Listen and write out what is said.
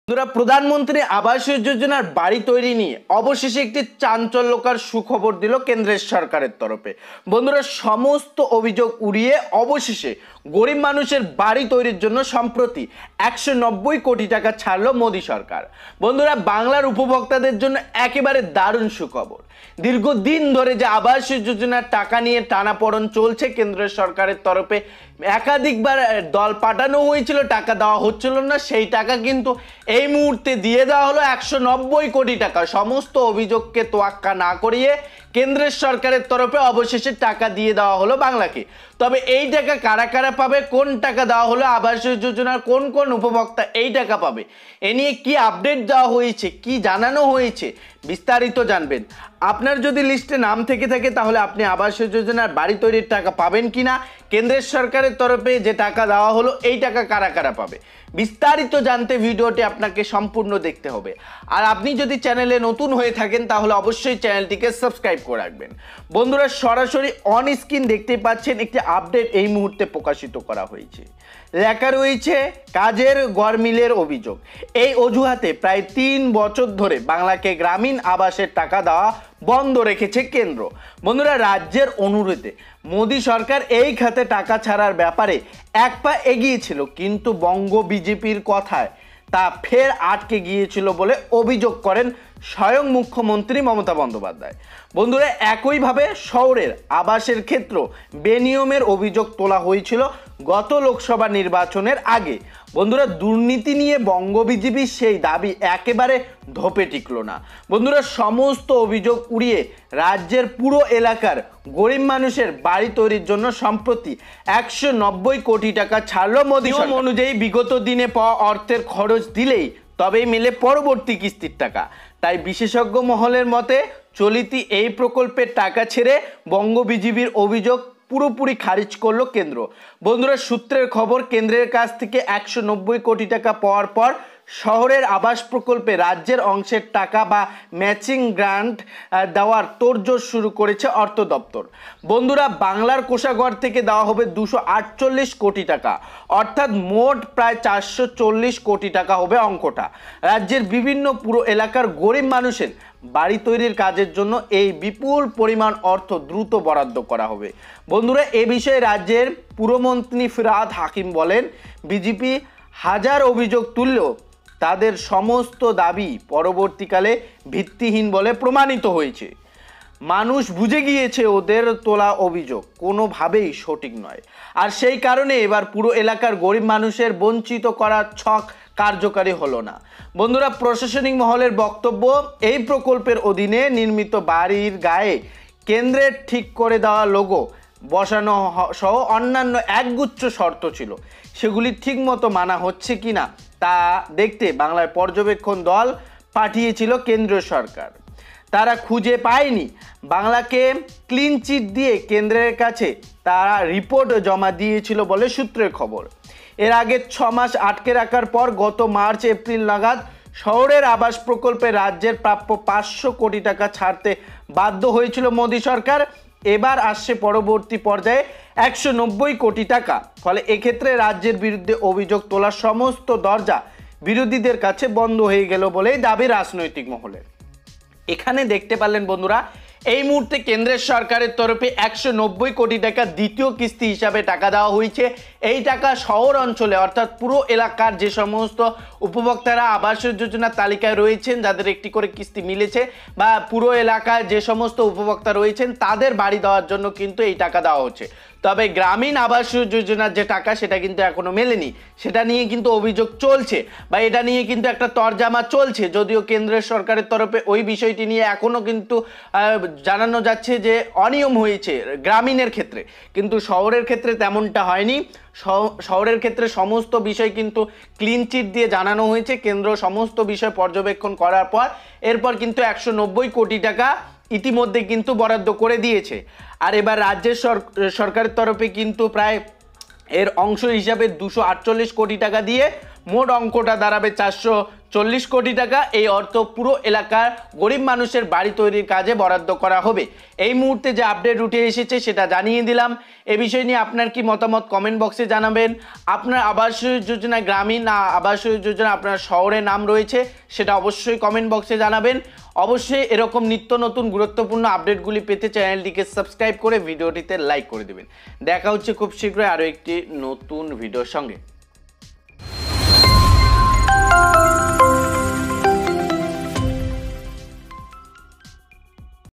বন্ধুরা, প্রধানমন্ত্রী আবাস যোজনার বাড়ি তৈরি নিয়ে অবশেষে একটি চাঞ্চল্যকর সুখবর দিল কেন্দ্রের সরকারের তরফে। বন্ধুরা, সমস্ত অভিযোগ উড়িয়ে অবশেষে গরিব মানুষের বাড়ি তৈরির জন্য সম্প্রতি 190 কোটি টাকা ছাড়লো মোদী সরকার। বন্ধুরা, বাংলার উপভোক্তাদের জন্য একেবারে দারুণ সুখবর। দীর্ঘদিন ধরে যে আবাস যোজনার টাকা নিয়ে টানাপোড়েন চলছে কেন্দ্রের সরকারের তরফে, একাধিকবার দল পাঠানো হয়েছিল, টাকা দেওয়া হচ্ছিল না, সেই টাকা কিন্তু এই মুহূর্তে দিয়ে দেওয়া হলো 190 কোটি টাকা। সমস্ত অভিযোগকে তোয়াক্কা না করিয়ে কেন্দ্রের সরকারের তরফে অবশেষে টাকা দিয়ে দেওয়া হলো বাংলাকে। তবে এই টাকা কারা কারা পাবে, কোন টাকা দেওয়া হলো, আবাস যোজনার কোন কোন উপভোক্তা এই টাকা পাবে, এ নিয়ে কি আপডেট দেওয়া হয়েছে, কি জানানো হয়েছে, বিস্তারিত জানবেন। আপনার যদি লিস্টে নাম থেকে থাকে তাহলে আপনি আবাস যোজনার বাড়ি তৈরির টাকা পাবেন কিনা, কেন্দ্রের সরকারের তরফে যে টাকা দেওয়া হলো এই টাকা কারা কারা পাবে, বিস্তারিত জানতে ভিডিওটি আপনাকে সম্পূর্ণ দেখতে হবে। আর আপনি যদি চ্যানেলে নতুন হয়ে থাকেন তাহলে অবশ্যই চ্যানেলটিকে সাবস্ক্রাইব করে রাখবেন। বন্ধুরা, সরাসরি অন স্ক্রিন দেখতে পাচ্ছেন একটি আপডেট এই মুহূর্তে প্রকাশিত করা হয়েছে। লেখা রয়েছে কাজের গরমিলের অভিযোগ। এই অজুহাতে প্রায় 3 বছর ধরে বাংলাকে গ্রামীণ আবাসের টাকা দেওয়া বন্ধ রেখেছে কেন্দ্র। বন্ধুরা, রাজ্যের অনুরোধে মোদী সরকার এই খাতে টাকা ছাড়ার ব্যাপারে এক পা এগিয়েছিল, কিন্তু বঙ্গ বিজেপির কথায় তা ফের আটকে গিয়েছিল বলে অভিযোগ করেন স্বয়ং মুখ্যমন্ত্রী মমতা বন্দ্যোপাধ্যায়। বন্ধুরা, একইভাবে শহরের আবাসের ক্ষেত্র বেনিয়মের অভিযোগ তোলা হয়েছিল গত লোকসভা নির্বাচনের আগে। বন্ধুরা, দুর্নীতি নিয়ে বঙ্গ বিজেপির সেই দাবি একেবারে ধোপে টিকল না। বন্ধুরা, সমস্ত অভিযোগ উড়িয়ে রাজ্যের পুরো এলাকার গরিব মানুষের বাড়ি তৈরির জন্য সম্প্রতি 190 কোটি টাকা ছাড়লো মোদী সরকার। অনুযায়ী বিগত দিনে পাওয়া অর্থের খরচ দিলেই তবেই মেলে পরবর্তী কিস্তির টাকা। তাই বিশেষজ্ঞ মহলের মতে চলিতি এই প্রকল্পের টাকা ছেড়ে বঙ্গ বিজেপির অভিযোগ পুরোপুরি খারিজ করলো কেন্দ্র। বন্ধুরা, সূত্রের খবর, কেন্দ্রের কাছ থেকে 190 কোটি টাকা পাওয়ার পর শহরের আবাস প্রকল্পে রাজ্যের অংশের টাকা বা ম্যাচিং গ্রান্ট দেওয়ার তোড়জোড় শুরু করেছে অর্থ দপ্তর। বন্ধুরা, বাংলার কোষাগার থেকে দেওয়া হবে 248 কোটি টাকা, অর্থাৎ মোট প্রায় 440 কোটি টাকা হবে অঙ্কটা। রাজ্যের বিভিন্ন পুরো এলাকার গরিব মানুষের বাড়ি তৈরির কাজের জন্য এই বিপুল পরিমাণ অর্থ দ্রুত বরাদ্দ করা হবে। বন্ধুরা, এ বিষয়ে রাজ্যের পুরমন্ত্রী ফিরহাদ হাকিম বলেন, বিজেপি হাজার অভিযোগ তুললেও তাদের সমস্ত দাবি পরবর্তীকালে ভিত্তিহীন বলে প্রমাণিত হয়েছে। মানুষ বুঝে গিয়েছে ওদের তোলা অভিযোগ কোনোভাবেই সঠিক নয়, আর সেই কারণে এবার পুরো এলাকার গরিব মানুষের বঞ্চিত করার ছক কার্যকারী হলো না। বন্ধুরা, প্রশাসনিক মহলের বক্তব্য, এই প্রকল্পের অধীনে নির্মিত বাড়ির গায়ে কেন্দ্রের ঠিক করে দেওয়া লোগো বসানো সহ অন্যান্য একগুচ্ছ শর্ত ছিল, সেগুলি ঠিকমতো মানা হচ্ছে কিনা তা দেখতে বাংলার পর্যবেক্ষণ দল পাঠিয়েছিল কেন্দ্রীয় সরকার। তারা খুঁজে পায়নি। বাংলাকে ক্লিন চিট দিয়ে কেন্দ্রের কাছে তারা রিপোর্ট জমা দিয়েছিল বলে সূত্রের খবর। এর আগে 6 মাস আটকে রাখার পর গত মার্চ এপ্রিল নাগাদ শহরের আবাস প্রকল্পে রাজ্যের প্রাপ্য 500 কোটি টাকা ছাড়তে বাধ্য হয়েছিল মোদী সরকার। এবার আসছে পরবর্তী পর্যায়ে 190 কোটি টাকা। ফলে এক্ষেত্রে রাজ্যের বিরুদ্ধে অভিযোগ তোলার সমস্ত দরজা বিরোধীদের কাছে বন্ধ হয়ে গেল বলেই দাবি রাজনৈতিক মহলের। এখানে দেখতে পারলেন বন্ধুরা, এই মুহূর্তে কেন্দ্রের সরকারের তরফে 190 কোটি টাকা দ্বিতীয় কিস্তি হিসাবে টাকা দেওয়া হয়েছে। এই টাকা শহর অঞ্চলে অর্থাৎ পুরো এলাকার যে সমস্ত উপভোক্তারা আবাস যোজনার তালিকায় রয়েছেন, যাদের একটি করে কিস্তি মিলেছে, বা পুরো এলাকায় যে সমস্ত উপভোক্তা রয়েছেন তাদের বাড়ি দেওয়ার জন্য কিন্তু এই টাকা দেওয়া হচ্ছে। তবে গ্রামীণ আবাস যোজনার যে টাকা সেটা কিন্তু এখনো মেলেনি, সেটা নিয়ে কিন্তু অভিযোগ চলছে বা এটা নিয়ে কিন্তু একটা তরজামা চলছে। যদিও কেন্দ্রের সরকারের তরফে ওই বিষয়টি নিয়ে এখনো কিন্তু জানানো যাচ্ছে যে অনিয়ম হয়েছে গ্রামীণের ক্ষেত্রে, কিন্তু শহরের ক্ষেত্রে তেমনটা হয়নি। শহরের ক্ষেত্রে সমস্ত বিষয় কিন্তু ক্লিন চিট দিয়ে জানানো হয়েছে। কেন্দ্র সমস্ত বিষয় পর্যবেক্ষণ করার পর এরপর কিন্তু 190 কোটি টাকা ইতিমধ্যে কিন্তু বরাদ্দ করে দিয়েছে। আর এবার রাজ্যের সরকারের তরফে কিন্তু প্রায় এর অংশ হিসাবে 248 কোটি টাকা দিয়ে মোট অঙ্কটা দাঁড়াবে 440 কোটি টাকা। এই অর্থ পুরো এলাকার গরিব মানুষের বাড়ি তৈরির কাজে বরাদ্দ করা হবে। এই মুহূর্তে যে আপডেট উঠে এসেছে সেটা জানিয়ে দিলাম। এ বিষয় নিয়ে আপনার কি মতামত কমেন্ট বক্সে জানাবেন। আপনার আবাস যোজনা গ্রামীণ না আবাস যোজনা আপনার শহরে নাম রয়েছে সেটা অবশ্যই কমেন্ট বক্সে জানাবেন। অবশ্যই এরকম নিত্য নতুন গুরুত্বপূর্ণ আপডেটগুলি পেতে চ্যানেলটিকে সাবস্ক্রাইব করে ভিডিওটিতে লাইক করে দেবেন। দেখা হচ্ছে খুব শীঘ্রই আরও একটি নতুন ভিডিওর সঙ্গে।